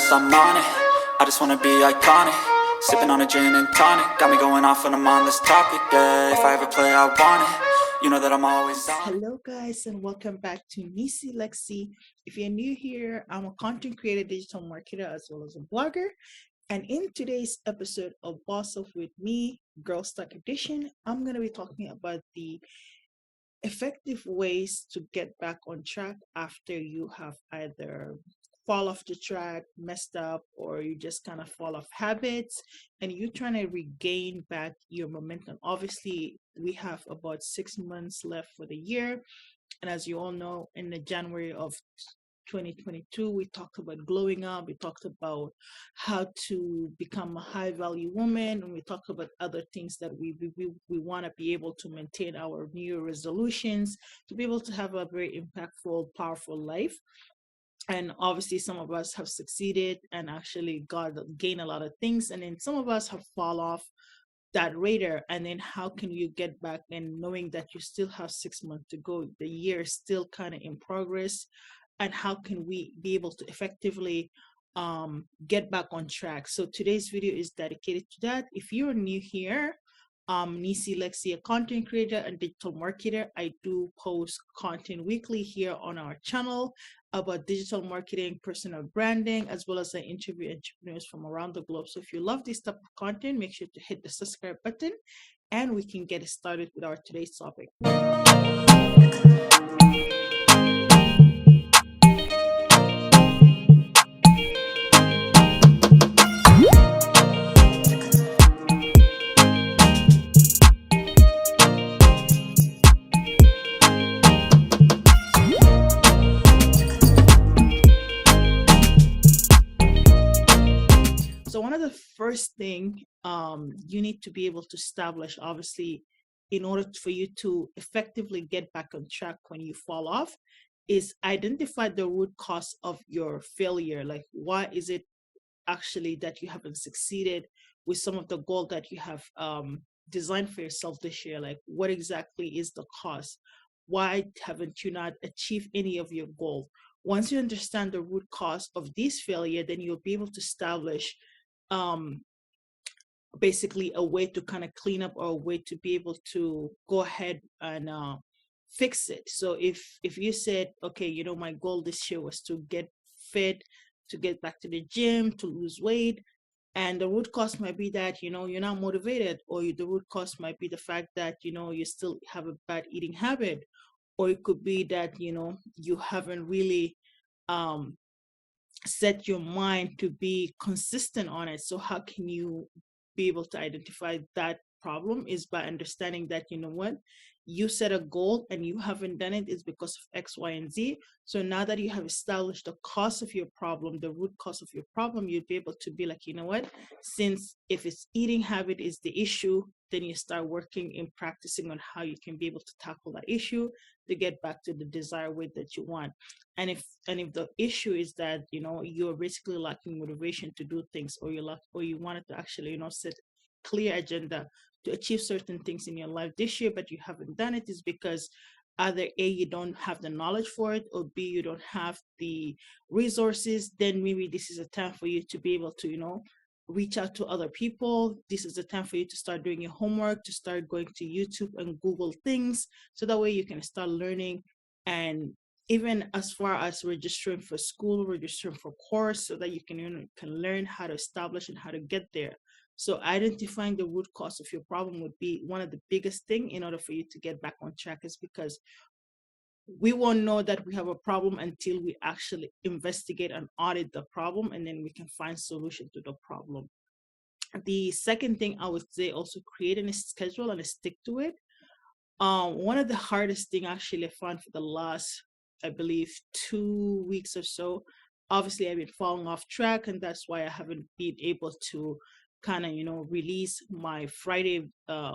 yes, I'm on it. I just wanna be iconic. Sipping on a gin and tonic. Got me going off when I'm on this topic, yeah. If I ever play, I want it. You know that I'm always on. Hello, guys, and welcome back to Neecee Lexy. If you're new here, I'm a content creator, digital marketer, as well as a blogger. And in today's episode of Boss Up with Me, Girl Talk Edition, I'm going to be talking about the effective ways to get back on track after you have either fall off the track, messed up, or you just kind of fall off habits and you're trying to regain back your momentum. Obviously, we have about 6 months left for the year. And as you all know, in the January of 2022, we talked about glowing up, we talked about how to become a high value woman, and we talked about other things that we want to be able to maintain our new Year resolutions to be able to have a very impactful, powerful life. And obviously some of us have succeeded and actually gain a lot of things, and then some of us have fall off that radar. And then how can you get back, and knowing that you still have 6 months to go, the year is still kind of in progress, and how can we be able to effectively get back on track? So today's video is dedicated to that. If you're new here, Neecee Lexy, a content creator and digital marketer. I do post content weekly here on our channel about digital marketing, personal branding, as well as I interview entrepreneurs from around the globe. So if you love this type of content, make sure to hit the subscribe button and we can get started with our today's topic. So one of the first thing you need to be able to establish, obviously, in order for you to effectively get back on track when you fall off, is identify the root cause of your failure. Like, why is it actually that you haven't succeeded with some of the goal that you have designed for yourself this year? Like, what exactly is the cause? Why haven't you not achieved any of your goals? Once you understand the root cause of this failure, then you'll be able to establish um, basically a way to kind of clean up, or a way to be able to go ahead and fix it. So if you said, okay, you know, my goal this year was to get fit, to get back to the gym, to lose weight, and the root cause might be that, you know, you're not motivated, or the root cause might be the fact that, you know, you still have a bad eating habit, or it could be that, you know, you haven't really set your mind to be consistent on it. So how can you be able to identify that problem? Is by understanding that, you know what, you set a goal and you haven't done it is because of X, Y, and Z. So now that you have established the cause of your problem, the root cause of your problem, you'd be able to be like, you know what, since if it's eating habit is the issue, then you start working and practicing on how you can be able to tackle that issue to get back to the desired weight that you want. And if the issue is that, you know, you're basically lacking motivation to do things, or you wanted to actually, you know, set clear agenda to achieve certain things in your life this year, but you haven't done it, is because either A, you don't have the knowledge for it, or B, you don't have the resources. Then maybe this is a time for you to be able to, you know, reach out to other people. This is the time for you to start doing your homework, to start going to YouTube and Google things, so that way you can start learning. And even as far as registering for school, registering for course, so that you can, you know, can learn how to establish and how to get there. So identifying the root cause of your problem would be one of the biggest thing in order for you to get back on track, is because we won't know that we have a problem until we actually investigate and audit the problem, and then we can find solution to the problem. The second thing I would say, also creating a schedule and stick to it. One of the hardest thing actually I found for the last, I believe, 2 weeks or so, obviously I've been falling off track, and that's why I haven't been able to kind of, you know, release my Friday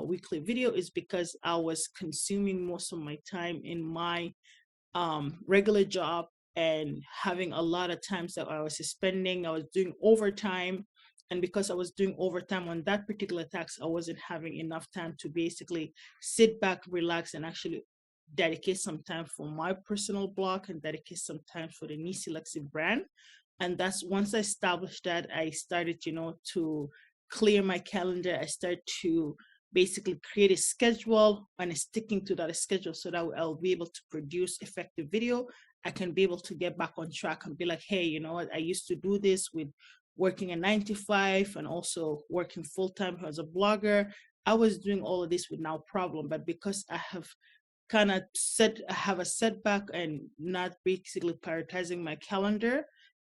weekly video, is because I was consuming most of my time in my regular job, and having a lot of times that I was doing overtime. And because I was doing overtime on that particular task, I wasn't having enough time to basically sit back, relax, and actually dedicate some time for my personal blog and dedicate some time for the Neecee Lexy brand. And that's once I established that, I started, to clear my calendar. I started to basically create a schedule and sticking to that schedule so that I'll be able to produce effective video. I can be able to get back on track and be like, hey, you know what? I used to do this with working a 9 to 5 and also working full time as a blogger. I was doing all of this with no problem, but because I have kind of have a setback and not basically prioritizing my calendar,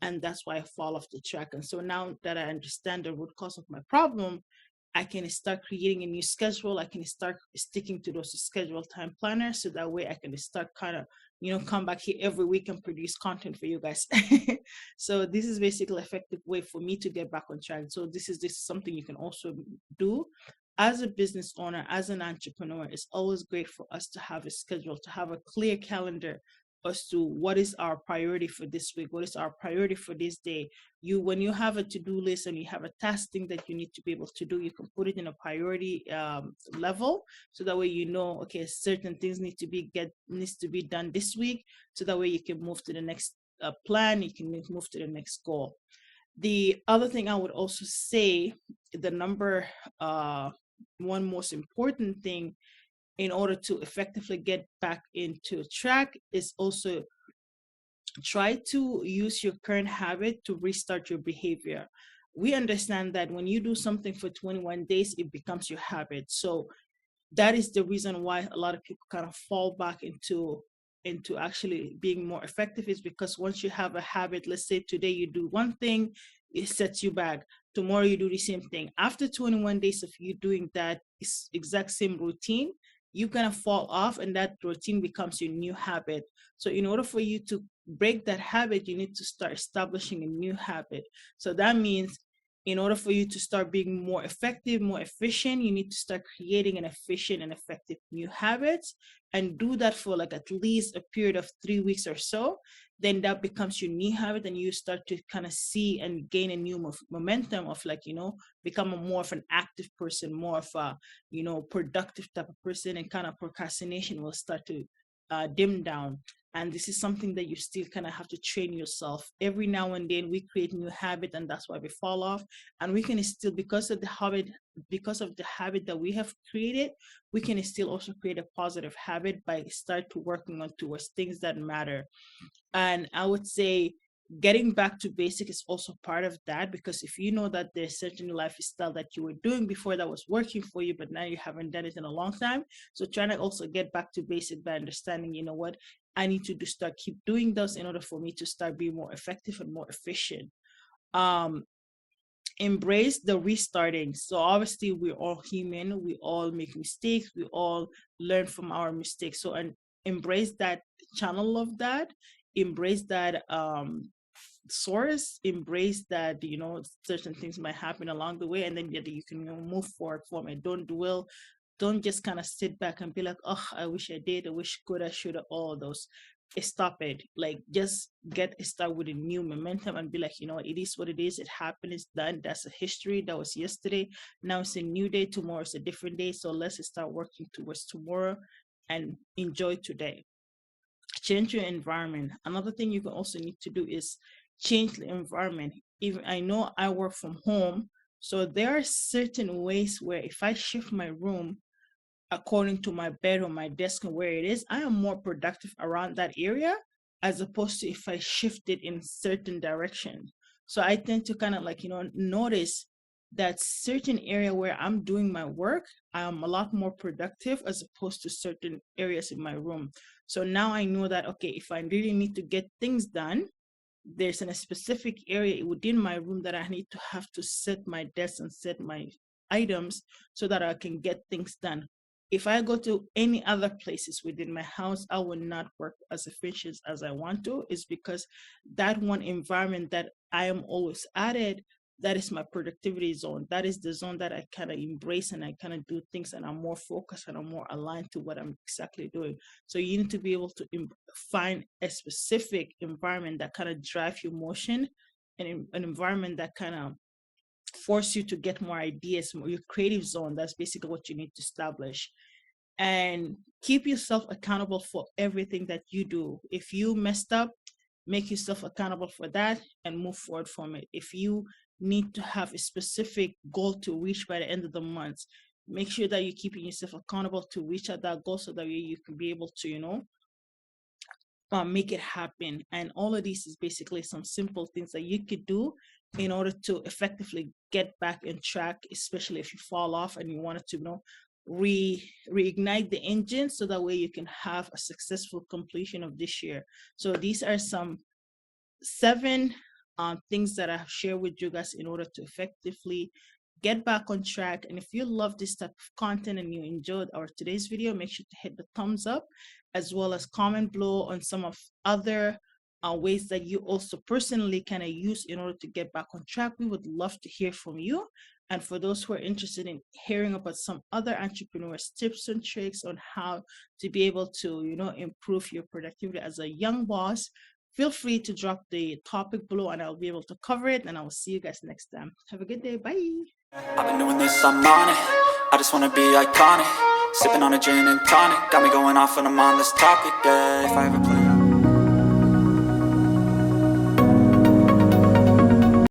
and that's why I fall off the track. And so now that I understand the root cause of my problem, I can start creating a new schedule. I can start sticking to those scheduled time planners so that way I can start kind of, come back here every week and produce content for you guys. So this is basically an effective way for me to get back on track. So this is something you can also do as a business owner, as an entrepreneur. It's always great for us to have a schedule, to have a clear calendar as to what is our priority for this week, what is our priority for this day. When you have a to-do list and you have a task thing that you need to be able to do, you can put it in a priority level, so that way okay, certain things needs to be done this week, so that way you can move to the next plan, you can move to the next goal. The other thing I would also say, the number one most important thing in order to effectively get back into track is also try to use your current habit to restart your behavior. We understand that when you do something for 21 days, it becomes your habit. So that is the reason why a lot of people kind of fall back into actually being more effective, is because once you have a habit, let's say today you do one thing, it sets you back. Tomorrow you do the same thing. After 21 days of you doing that exact same routine, you're going to fall off and that routine becomes your new habit. So in order for you to break that habit, you need to start establishing a new habit. So that means in order for you to start being more effective, more efficient, you need to start creating an efficient and effective new habits, and do that for like at least a period of 3 weeks or so. Then that becomes your new habit, and you start to kind of see and gain a new momentum of become more of an active person, more of a productive type of person, and kind of procrastination will start to dim down. And this is something that you still kind of have to train yourself. Every now and then we create new habit, and that's why we fall off. And we can still, because of the habit that we have created, we can still also create a positive habit by start to working on towards things that matter. And I would say getting back to basic is also part of that, because if you know that there's certain lifestyle that you were doing before that was working for you, but now you haven't done it in a long time, so trying to also get back to basic by understanding, what I need to do, start keep doing those in order for me to start being more effective and more efficient. Embrace the restarting. So obviously we're all human, we all make mistakes, we all learn from our mistakes. So and embrace that channel of that, embrace that source, embrace that certain things might happen along the way, and then you can move forward from it. Don't just kind of sit back and be like, oh, I wish I did, I wish could, I should have, all of those. Stop it. Like, just get start with a new momentum and be like, it is what it is, it happened, it's done, that's a history, that was yesterday, now it's a new day, tomorrow is a different day, so let's start working towards tomorrow and enjoy today. Change your environment. Another thing you can also need to do is change the environment. Even I know I work from home, so there are certain ways where if I shift my room according to my bed or my desk and where it is, I am more productive around that area, as opposed to if I shift it in certain direction. So I tend to kind of notice that certain area where I'm doing my work, I'm a lot more productive as opposed to certain areas in my room. So now I know that, okay, if I really need to get things done, there's a specific area within my room that I need to have to set my desk and set my items so that I can get things done. If I go to any other places within my house, I will not work as efficient as I want to. It's because that one environment that I am always at it, that is my productivity zone. That is the zone that I kind of embrace, and I kind of do things, and I'm more focused and I'm more aligned to what I'm exactly doing. So you need to be able to find a specific environment that kind of drives your motion, and an environment that kind of force you to get more ideas, more your creative zone. That's basically what you need to establish. And keep yourself accountable for everything that you do. If you messed up, make yourself accountable for that and move forward from it. If you need to have a specific goal to reach by the end of the month, make sure that you're keeping yourself accountable to reach at that goal, so that way you can be able to, make it happen. And all of these is basically some simple things that you could do in order to effectively get back on track, especially if you fall off and you wanted to, reignite the engine, so that way you can have a successful completion of this year. So these are some 7 things that I have shared with you guys in order to effectively get back on track. And if you love this type of content and you enjoyed our today's video, make sure to hit the thumbs up, as well as comment below on some of other ways that you also personally kind of use in order to get back on track. We would love to hear from you. And for those who are interested in hearing about some other entrepreneurs' tips and tricks on how to be able to, improve your productivity as a young boss, feel free to drop the topic below and I'll be able to cover it. And I will see you guys next time. Have a good day. Bye. I've been doing this, I'm on it. I just wanna be iconic. Sipping on a gin and tonic. Got me going off when I'm on this topic, yeah. If I ever play